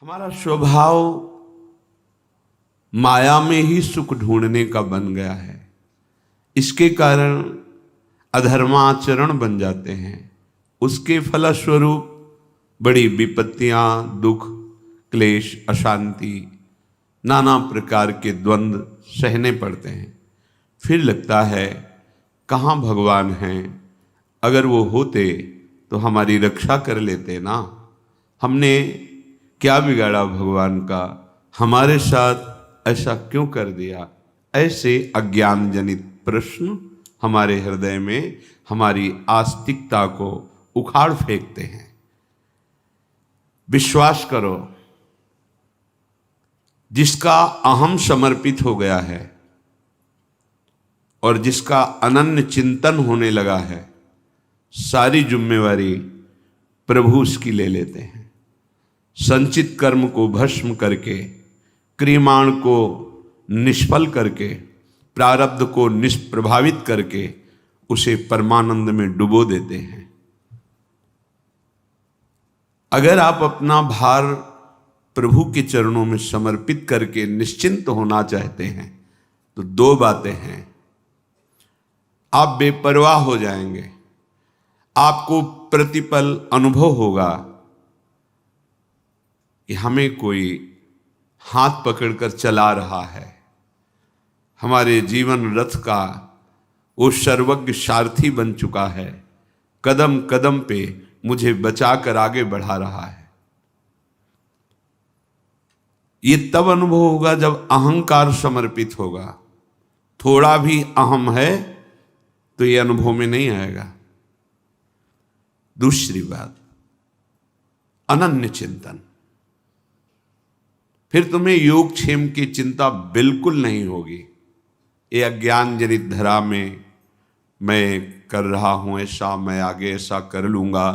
हमारा स्वभाव माया में ही सुख ढूंढने का बन गया है। इसके कारण अधर्माचरण बन जाते हैं। उसके फलस्वरूप बड़ी विपत्तियां, दुख, क्लेश, अशांति, नाना प्रकार के द्वंद्व सहने पड़ते हैं। फिर लगता है कहाँ भगवान हैं, अगर वो होते तो हमारी रक्षा कर लेते ना। हमने क्या बिगाड़ा भगवान का, हमारे साथ ऐसा क्यों कर दिया। ऐसे अज्ञान जनित प्रश्न हमारे हृदय में हमारी आस्तिकता को उखाड़ फेंकते हैं। विश्वास करो, जिसका अहम समर्पित हो गया है और जिसका अनन्य चिंतन होने लगा है, सारी जिम्मेवारी प्रभु उसकी ले लेते हैं। संचित कर्म को भस्म करके, क्रियमाण को निष्फल करके, प्रारब्ध को निष्प्रभावित करके उसे परमानंद में डुबो देते हैं। अगर आप अपना भार प्रभु के चरणों में समर्पित करके निश्चिंत होना चाहते हैं तो दो बातें हैं। आप बेपरवाह हो जाएंगे, आपको प्रतिपल अनुभव होगा कि हमें कोई हाथ पकड़कर चला रहा है। हमारे जीवन रथ का वो सर्वज्ञ सारथी बन चुका है, कदम कदम पे मुझे बचाकर आगे बढ़ा रहा है। ये तब अनुभव होगा जब अहंकार समर्पित होगा। थोड़ा भी अहम है तो ये अनुभव में नहीं आएगा। दूसरी बात, अनन्य चिंतन। फिर तुम्हें योगक्षेम की चिंता बिल्कुल नहीं होगी। ये अज्ञान जनित धरा में मैं कर रहा हूं ऐसा, मैं आगे ऐसा कर लूंगा,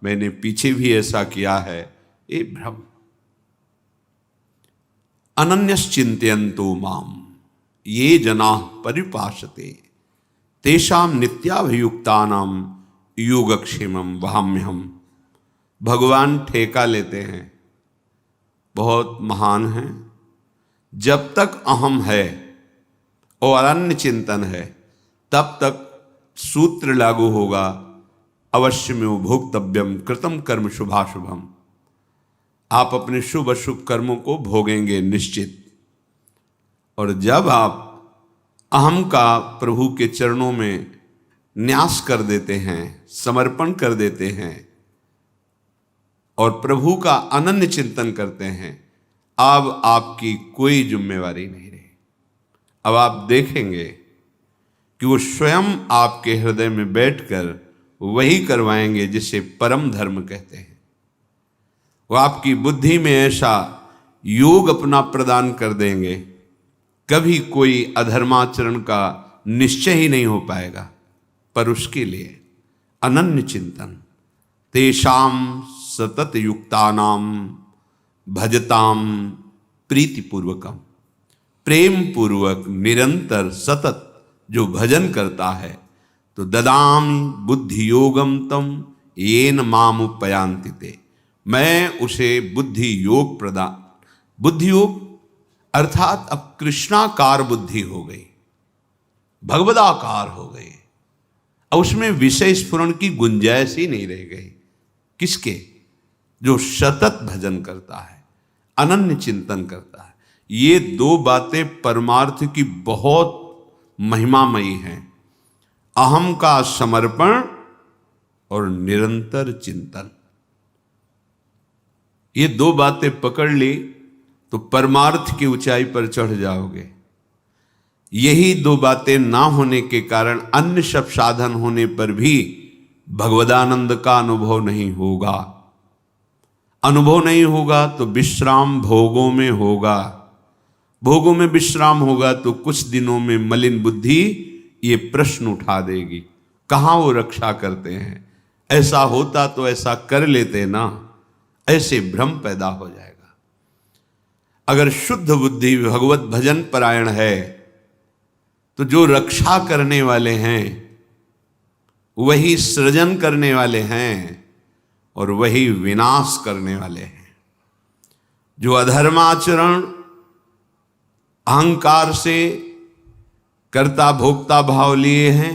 मैंने पीछे भी ऐसा किया है, ये भ्रम। अनन्यश्चिन्तयन्तो माम ये जनाः परिपासते तेषां नित्याभियुक्तानां योगक्षेमं वहाम्यहम्। भगवान ठेका लेते हैं, बहुत महान है। जब तक अहम है और अनन्य चिंतन है तब तक सूत्र लागू होगा, अवश्यमेव भोक्तव्यम कृतं कर्म शुभाशुभम। आप अपने शुभ अशुभ कर्मों को भोगेंगे निश्चित। और जब आप अहम का प्रभु के चरणों में न्यास कर देते हैं, समर्पण कर देते हैं और प्रभु का अनन्य चिंतन करते हैं, अब आपकी कोई जिम्मेवारी नहीं रही। अब आप देखेंगे कि वो स्वयं आपके हृदय में बैठकर वही करवाएंगे जिसे परम धर्म कहते हैं। वो आपकी बुद्धि में ऐसा योग अपना प्रदान कर देंगे, कभी कोई अधर्माचरण का निश्चय ही नहीं हो पाएगा। पर उसके लिए अनन्य चिंतन, तेषाम सतत युक्तानाम भजताम प्रीतिपूर्वकम। प्रेम पूर्वक निरंतर सतत जो भजन करता है तो ददामि बुद्धि योगम तम येन माम उपयांति ते। मैं उसे बुद्धि योग प्रदान, बुद्धि योग अर्थात अब कृष्णाकार बुद्धि हो गई, भगवदाकार हो गई। अब उसमें विषय स्फुरण की गुंजाइश ही नहीं रह गई। किसके? जो सतत भजन करता है, अनन्य चिंतन करता है। ये दो बातें परमार्थ की बहुत महिमामयी हैं। अहम का समर्पण और निरंतर चिंतन। ये दो बातें पकड़ ली तो परमार्थ की ऊंचाई पर चढ़ जाओगे। यही दो बातें ना होने के कारण अन्य सब साधन होने पर भी भगवदानंद का अनुभव नहीं होगा। अनुभव नहीं होगा तो विश्राम भोगों में होगा। भोगों में विश्राम होगा तो कुछ दिनों में मलिन बुद्धि ये प्रश्न उठा देगी, कहाँ वो रक्षा करते हैं, ऐसा होता तो ऐसा कर लेते ना। ऐसे भ्रम पैदा हो जाएगा। अगर शुद्ध बुद्धि भगवत भजन परायण है तो जो रक्षा करने वाले हैं वही सृजन करने वाले हैं और वही विनाश करने वाले हैं। जो अधर्माचरण अहंकार से कर्ता भोक्ता भाव लिए हैं,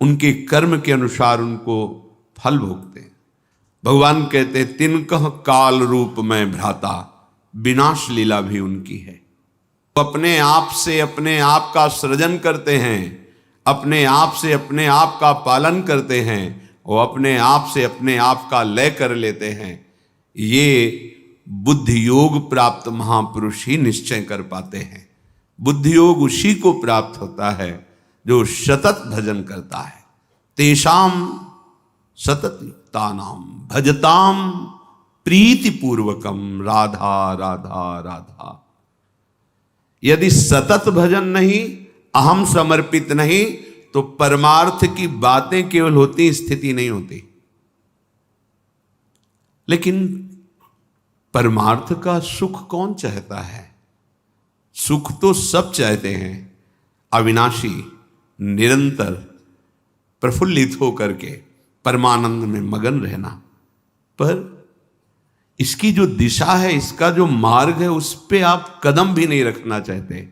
उनके कर्म के अनुसार उनको फल भोगते हैं। भगवान कहते तिनकह काल रूप में भ्राता, विनाश लीला भी उनकी है। वो अपने आप से अपने आप का सृजन करते हैं, अपने आप से अपने आप का पालन करते हैं, वो अपने आप से अपने आप का लय कर लेते हैं। ये बुद्धि योग प्राप्त महापुरुष ही निश्चय कर पाते हैं। बुद्धि योग उसी को प्राप्त होता है जो सतत भजन करता है। तेषाम सतत युक्तानाम भजताम प्रीति पूर्वकम राधा राधा राधा। यदि सतत भजन नहीं, अहम समर्पित नहीं, तो परमार्थ की बातें केवल होती, स्थिति नहीं होती। लेकिन परमार्थ का सुख कौन चाहता है? सुख तो सब चाहते हैं, अविनाशी, निरंतर प्रफुल्लित होकर के परमानंद में मगन रहना। पर इसकी जो दिशा है, इसका जो मार्ग है, उस पे आप कदम भी नहीं रखना चाहते।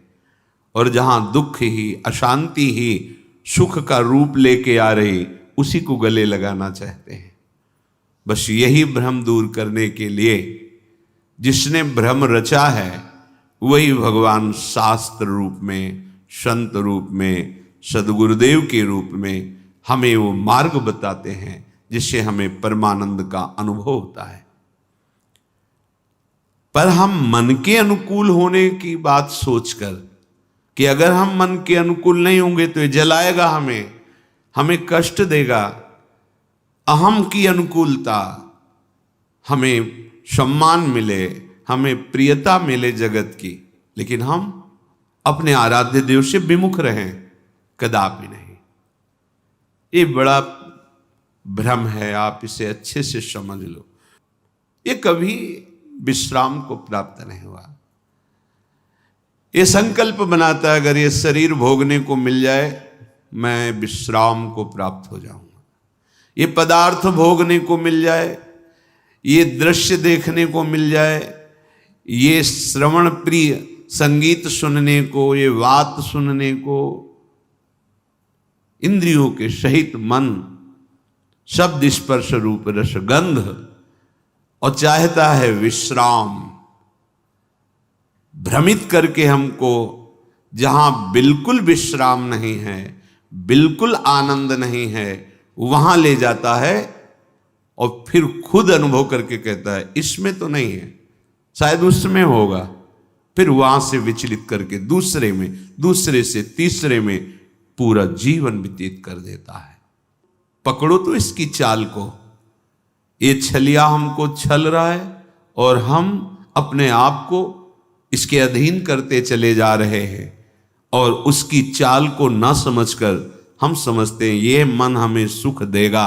और जहां दुख ही, अशांति ही सुख का रूप लेके आ रही, उसी को गले लगाना चाहते हैं। बस यही भ्रम दूर करने के लिए जिसने भ्रम रचा है, वही भगवान शास्त्र रूप में, संत रूप में, सदगुरुदेव के रूप में हमें वो मार्ग बताते हैं जिससे हमें परमानंद का अनुभव होता है। पर हम मन के अनुकूल होने की बात सोचकर कि अगर हम मन के अनुकूल नहीं होंगे तो ये जलाएगा हमें कष्ट देगा। अहम की अनुकूलता, हमें सम्मान मिले, हमें प्रियता मिले जगत की, लेकिन हम अपने आराध्य देव से विमुख रहें, कदापि नहीं। ये बड़ा भ्रम है, आप इसे अच्छे से समझ लो। ये कभी विश्राम को प्राप्त नहीं हुआ। ये संकल्प बनाता है अगर ये शरीर भोगने को मिल जाए, मैं विश्राम को प्राप्त हो जाऊंगा। ये पदार्थ भोगने को मिल जाए, ये दृश्य देखने को मिल जाए, ये श्रवण प्रिय संगीत सुनने को, ये वात सुनने को, इंद्रियों के सहित मन, शब्द स्पर्श रूप रस गंध, और चाहता है विश्राम। भ्रमित करके हमको जहां बिल्कुल विश्राम नहीं है, बिल्कुल आनंद नहीं है, वहां ले जाता है और फिर खुद अनुभव करके कहता है इसमें तो नहीं है, शायद उसमें होगा। फिर वहां से विचलित करके दूसरे में, दूसरे से तीसरे में पूरा जीवन व्यतीत कर देता है। पकड़ो तो इसकी चाल को। ये छलिया हमको छल रहा है और हम अपने आप को इसके अधीन करते चले जा रहे हैं, और उसकी चाल को ना समझकर हम समझते हैं ये मन हमें सुख देगा,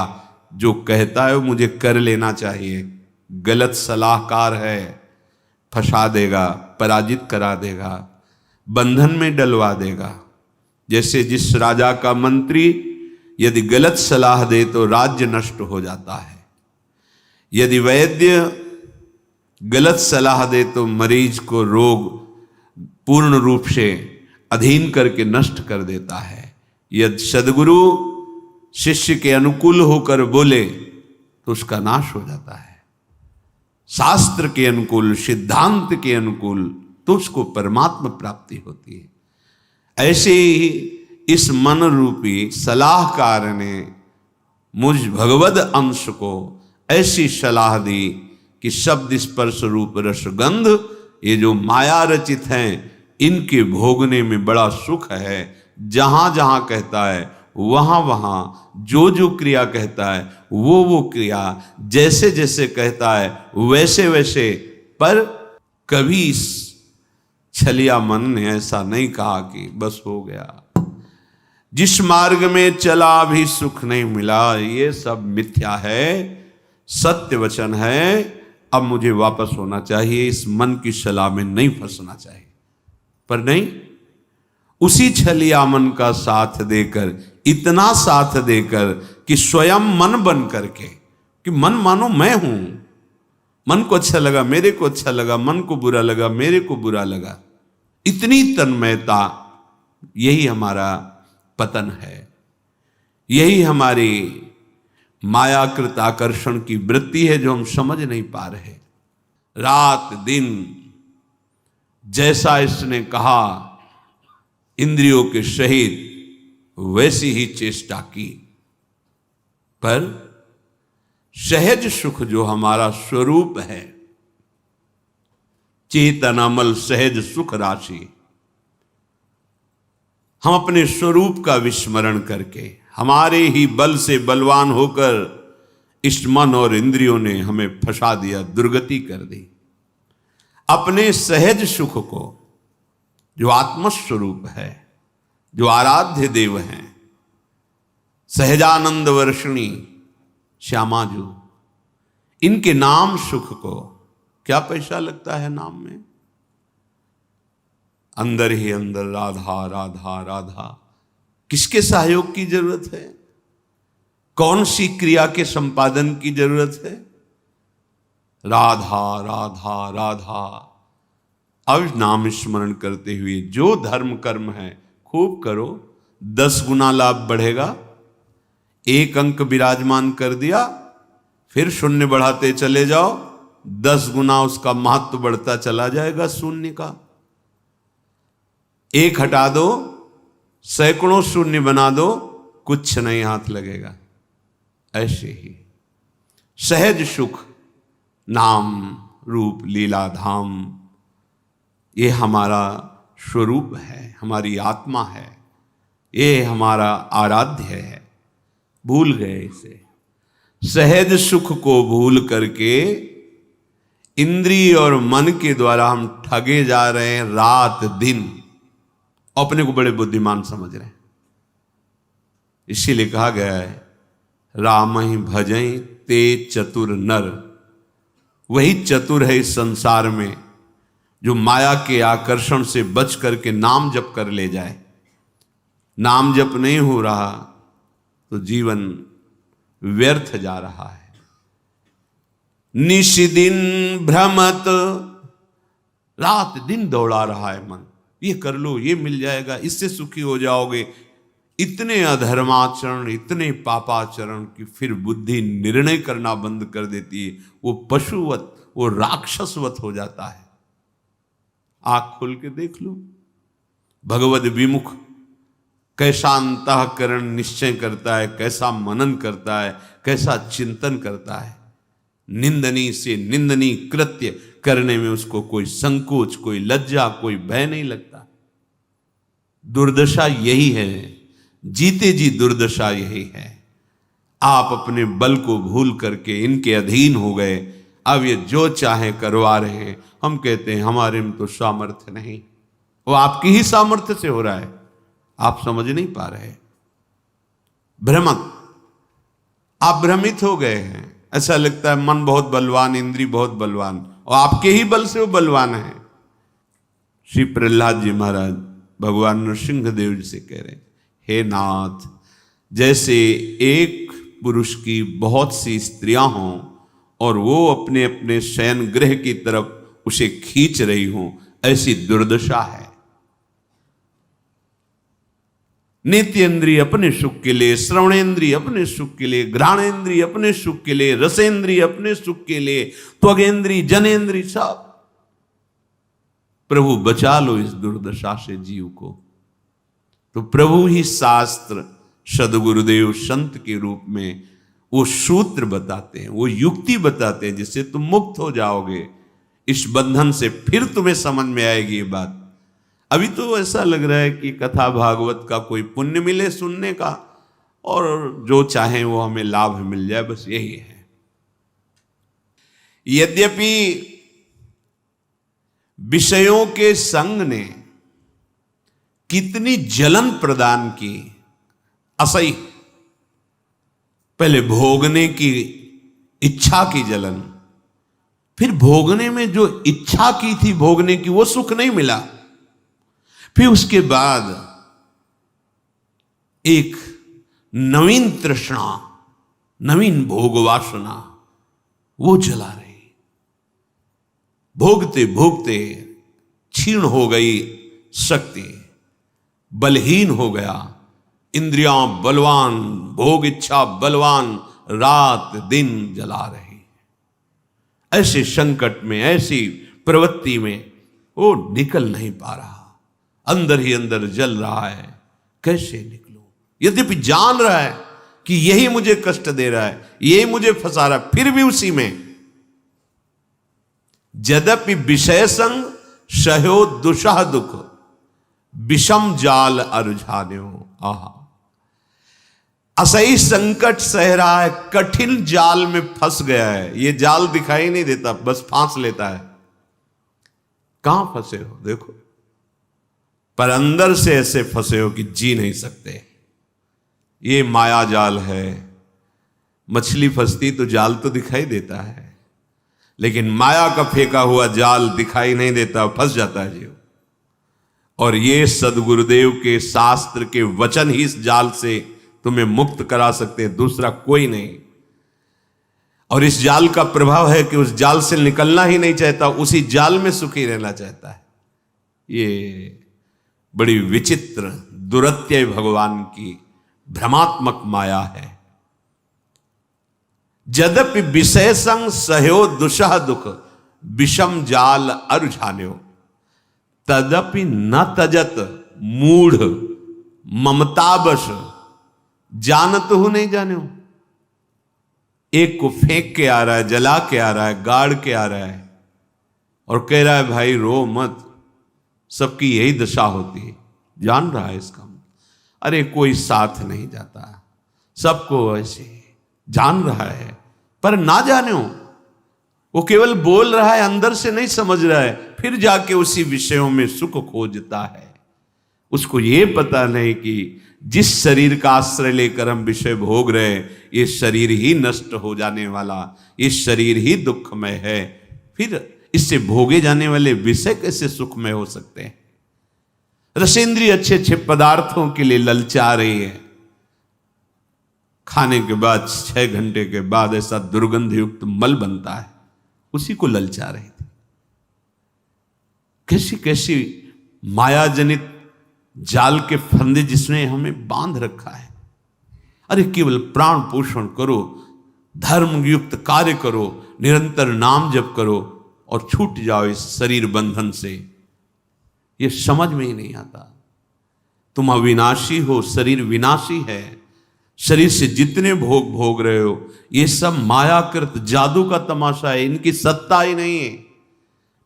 जो कहता है वो मुझे कर लेना चाहिए। गलत सलाहकार है, फंसा देगा, पराजित करा देगा, बंधन में डलवा देगा। जैसे जिस राजा का मंत्री यदि गलत सलाह दे तो राज्य नष्ट हो जाता है, यदि वैद्य गलत सलाह दे तो मरीज को रोग पूर्ण रूप से अधीन करके नष्ट कर देता है। यदि सद्गुरु शिष्य के अनुकूल होकर बोले तो उसका नाश हो जाता है। शास्त्र के अनुकूल, सिद्धांत के अनुकूल तो उसको परमात्मा प्राप्ति होती है। ऐसे ही इस मन रूपी सलाहकार ने मुझ भगवद अंश को ऐसी सलाह दी कि शब्द स्पर्श रूप रस गंध, ये जो माया रचित हैं, इनके भोगने में बड़ा सुख है। जहां जहां कहता है वहां वहां, जो जो क्रिया कहता है वो क्रिया, जैसे जैसे कहता है वैसे वैसे। पर कभी इस छलिया मन ने ऐसा नहीं कहा कि बस हो गया, जिस मार्ग में चला भी सुख नहीं मिला, ये सब मिथ्या है, सत्य वचन है, अब मुझे वापस होना चाहिए, इस मन की सलाह में नहीं फंसना चाहिए। पर नहीं, उसी छलिया मन का साथ देकर, इतना साथ देकर कि स्वयं मन बन करके, कि मन मानो मैं हूं, मन को अच्छा लगा, मेरे को अच्छा लगा, मन को बुरा लगा, मेरे को बुरा लगा। इतनी तन्मयता, यही हमारा पतन है, यही हमारी मायाकृत आकर्षण की वृत्ति है जो हम समझ नहीं पा रहे। रात दिन जैसा इसने कहा इंद्रियों के सहित वैसी ही चेष्टा की, पर सहज सुख जो हमारा स्वरूप है, चेतनामल सहज सुख राशि, हम अपने स्वरूप का विस्मरण करके हमारे ही बल से बलवान होकर इस मन और इंद्रियों ने हमें फंसा दिया, दुर्गति कर दी। अपने सहज सुख को, जो आत्मस्वरूप है, जो आराध्य देव हैं, सहजानंद वर्षिणी श्यामाजू, इनके नाम सुख को, क्या पैसा लगता है नाम में? अंदर ही अंदर राधा राधा राधा, किसके सहयोग की जरूरत है? कौन सी क्रिया के संपादन की जरूरत है? राधा राधा राधा। अब नाम स्मरण करते हुए जो धर्म कर्म है खूब करो, 10 गुना लाभ बढ़ेगा। 1 अंक विराजमान कर दिया, फिर शून्य बढ़ाते चले जाओ, 10 गुना उसका महत्व बढ़ता चला जाएगा शून्य का। 1 हटा दो, सैकड़ों शून्य बना दो, कुछ नहीं हाथ लगेगा। ऐसे ही सहज सुख, नाम रूप लीला धाम, ये हमारा स्वरूप है, हमारी आत्मा है, ये हमारा आराध्य है। भूल गए इसे, सहज सुख को भूल करके इंद्रिय और मन के द्वारा हम ठगे जा रहे हैं रात दिन, अपने को बड़े बुद्धिमान समझ रहे हैं। इसीलिए कहा गया है राम ही भजई ते चतुर नर। वही चतुर है इस संसार में जो माया के आकर्षण से बच करके नाम जप कर ले जाए। नाम जप नहीं हो रहा तो जीवन व्यर्थ जा रहा है। निशिदिन भ्रमत, रात दिन दौड़ा रहा है मन, ये कर लो, ये मिल जाएगा, इससे सुखी हो जाओगे। इतने अधर्माचरण, इतने पापाचरण कि फिर बुद्धि निर्णय करना बंद कर देती है। वो पशुवत, वो राक्षसवत हो जाता है। आंख खोल के देख लो, भगवद विमुख कैसा अंतःकरण निश्चय करता है, कैसा मनन करता है, कैसा चिंतन करता है। निंदनीय से निंदनीय कृत्य करने में उसको कोई संकोच, कोई लज्जा, कोई भय नहीं लगता। दुर्दशा यही है, जीते जी दुर्दशा यही है। आप अपने बल को भूल करके इनके अधीन हो गए, अब ये जो चाहे करवा रहे हैं। हम कहते हैं हमारे में तो सामर्थ्य नहीं, वो आपकी ही सामर्थ्य से हो रहा है, आप समझ नहीं पा रहे। भ्रमक, आप भ्रमित हो गए हैं। ऐसा लगता है मन बहुत बलवान, इंद्री बहुत बलवान, और आपके ही बल से वो बलवान है। श्री प्रहलाद जी महाराज भगवान नृसिंह देव जी से कह रहे हैं, हे नाथ, जैसे एक पुरुष की बहुत सी स्त्रियां हों और वो अपने अपने शयन गृह की तरफ उसे खींच रही हों, ऐसी दुर्दशा है। नेत्रेंद्रिय अपने सुख के लिए, श्रवणेंद्रिय अपने सुख के लिए, घ्राणेंद्रिय अपने सुख के लिए, रसेंद्रिय अपने सुख के लिए, त्वगेंद्रिय, जनेंद्रिय, सब। प्रभु बचा लो इस दुर्दशा से जीव को। तो प्रभु ही शास्त्र, सदगुरुदेव संत के रूप में वो सूत्र बताते हैं, वो युक्ति बताते हैं, जिससे तुम मुक्त हो जाओगे इस बंधन से। फिर तुम्हें समझ में आएगी ये बात। अभी तो ऐसा लग रहा है कि कथा भागवत का कोई पुण्य मिले सुनने का, और जो चाहे वो हमें लाभ मिल जाए, बस यही है। यद्यपि विषयों के संग ने कितनी जलन प्रदान की, असही। पहले भोगने की इच्छा की जलन, फिर भोगने में जो इच्छा की थी भोगने की, वो सुख नहीं मिला। फिर उसके बाद एक नवीन तृष्णा, नवीन भोग वासना, वो जला रही। भोगते भोगते क्षीण हो गई शक्ति, बलहीन हो गया, इंद्रियां बलवान, भोग इच्छा बलवान, रात दिन जला रही। ऐसे संकट में, ऐसी प्रवृत्ति में वो निकल नहीं पा रहा, अंदर ही अंदर जल रहा है, कैसे निकलूं? यद्यपि जान रहा है कि यही मुझे कष्ट दे रहा है, यही मुझे फंसा रहा है, फिर भी उसी में। यद्यपि विषय संग सह्यो दुषह दुख, विषम जाल अरुझान्यो। आहा, असही संकट सह रहा है, कठिन जाल में फंस गया है। ये जाल दिखाई नहीं देता, बस फांस लेता है। कहां फंसे हो देखो, पर अंदर से ऐसे फंसे हो कि जी नहीं सकते। ये माया जाल है। मछली फंसती तो जाल तो दिखाई देता है, लेकिन माया का फेंका हुआ जाल दिखाई नहीं देता, फंस जाता है जीव। और ये सदगुरुदेव के शास्त्र के वचन ही इस जाल से तुम्हें मुक्त करा सकते हैं, दूसरा कोई नहीं। और इस जाल का प्रभाव है कि उस जाल से निकलना ही नहीं चाहता, उसी जाल में सुखी रहना चाहता है। ये बड़ी विचित्र दुरत्यय भगवान की भ्रमात्मक माया है। यद्यपि विषय संग सह्यो दुषह दुख, विषम जाल अरुझान्यो, तदपि न तजत मूढ़ ममतावश, जानत हो नहीं जान्यो। एक को फेंक के आ रहा है, जला के आ रहा है, गाड़ के आ रहा है, और कह रहा है भाई रो मत, सबकी यही दशा होती है। जान रहा है इसका, अरे कोई साथ नहीं जाता, सबको ऐसे जान रहा है, पर ना जानो। वो केवल बोल रहा है, अंदर से नहीं समझ रहा है, फिर जाके उसी विषयों में सुख खोजता है। उसको ये पता नहीं कि जिस शरीर का आश्रय लेकर हम विषय भोग रहे, ये शरीर ही नष्ट हो जाने वाला, ये शरीर ही दुखमय है, फिर इससे भोगे जाने वाले विषय कैसे सुखमय हो सकते हैं? रसेंद्रिय अच्छे अच्छे पदार्थों के लिए ललचा रही है, खाने के बाद 6 घंटे के बाद ऐसा दुर्गंध युक्त मल बनता है, उसी को ललचा रही थी। कैसी कैसी माया जनित जाल के फंदे जिसने हमें बांध रखा है। अरे केवल प्राण पोषण करो, धर्म युक्त कार्य करो, निरंतर नाम जप करो और छूट जाओ इस शरीर बंधन से। ये समझ में ही नहीं आता। तुम अविनाशी हो, शरीर विनाशी है। शरीर से जितने भोग भोग रहे हो, ये सब मायाकृत जादू का तमाशा है, इनकी सत्ता ही नहीं है।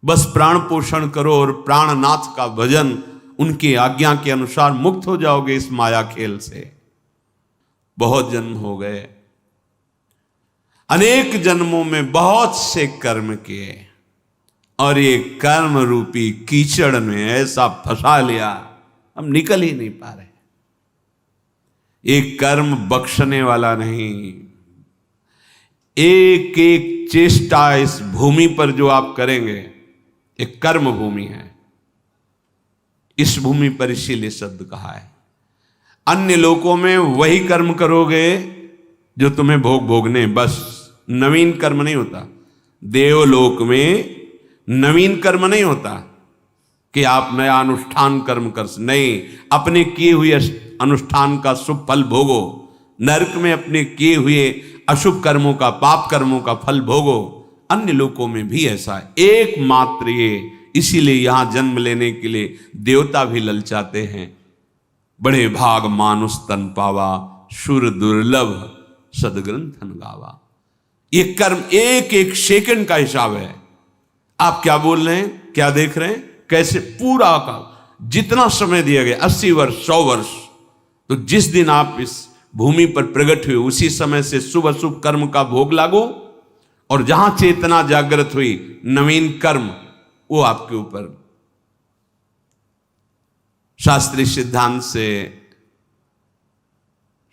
बस प्राण पोषण करो और प्राणनाथ का भजन, उनकी आज्ञा के अनुसार मुक्त हो जाओगे इस माया खेल से। बहुत जन्म हो गए, अनेक जन्मों में बहुत से कर्म किए, और ये कर्म रूपी कीचड़ में ऐसा फंसा लिया, हम निकल ही नहीं पा रहे। एक कर्म बख्शने वाला नहीं। एक एक चेष्टा इस भूमि पर जो आप करेंगे, एक कर्म भूमि है। इस भूमि पर इसीलिए शब्द कहा है। अन्य लोकों में वही कर्म करोगे जो तुम्हें भोग भोगने, बस नवीन कर्म नहीं होता। देवलोक में नवीन कर्म नहीं होता कि आप नया अनुष्ठान कर्म कर, नहीं, अपने किए हुए अनुष्ठान का शुभ फल भोगो। नरक में अपने किए हुए अशुभ कर्मों का, पाप कर्मों का फल भोगो। अन्य लोकों में भी ऐसा है, एकमात्र ये। इसीलिए यहां जन्म लेने के लिए देवता भी ललचाते हैं। बड़े भाग मानुष तन पावा, सुर दुर्लभ सदग्रंथन गावा। ये कर्म एक एक सेकंड का हिसाब है। आप क्या बोल रहे हैं, क्या देख रहे हैं, कैसे पूरा का जितना समय दिया गया, 80 वर्ष 100 वर्ष, तो जिस दिन आप इस भूमि पर प्रकट हुए उसी समय से शुभ अशुभ कर्म का भोग लागू, और जहां चेतना जागृत हुई नवीन कर्म वो आपके ऊपर। शास्त्रीय सिद्धांत से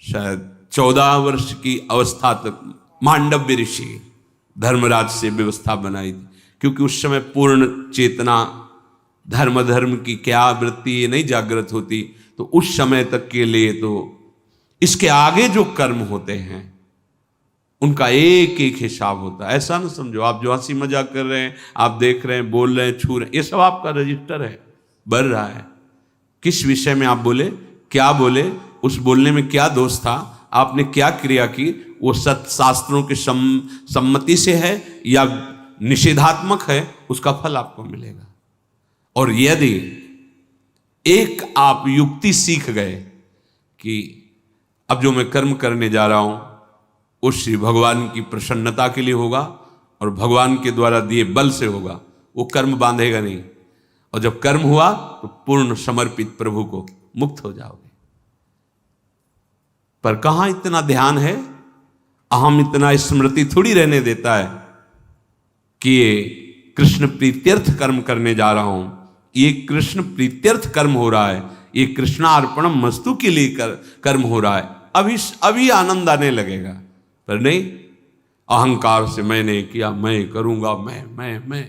शायद 14 वर्ष की अवस्था तक मांडव्य ऋषि धर्मराज से व्यवस्था बनाई थी, क्योंकि उस समय पूर्ण चेतना धर्म की क्या वृत्ति ये नहीं जागृत होती, तो उस समय तक के लिए तो इसके आगे जो कर्म होते हैं उनका एक एक हिसाब होता है। ऐसा ना समझो आप जो हंसी मजाक कर रहे हैं, आप देख रहे हैं, बोल रहे हैं, छू रहे हैं, ये सब आपका रजिस्टर है, बढ़ रहा है। किस विषय में आप बोले, क्या बोले, उस बोलने में क्या दोष था, आपने क्या क्रिया की, वो सत शास्त्रों की सम्मति से है या निषेधात्मक है, उसका फल आपको मिलेगा। और यदि एक आप युक्ति सीख गए कि अब जो मैं कर्म करने जा रहा हूं वो श्री भगवान की प्रसन्नता के लिए होगा और भगवान के द्वारा दिए बल से होगा, वो कर्म बांधेगा नहीं, और जब कर्म हुआ तो पूर्ण समर्पित प्रभु को मुक्त हो जाओगे। पर कहां इतना ध्यान है, अहम इतना स्मृति थोड़ी रहने देता है कि ये कृष्ण प्रीत्यर्थ कर्म करने जा रहा हूं, ये कृष्ण प्रीत्यर्थ कर्म हो रहा है, ये कृष्णार्पणम मस्तु के लिए कर्म हो रहा है, अभी आनंद आने लगेगा। पर नहीं, अहंकार से मैंने किया, मैं करूंगा, मैं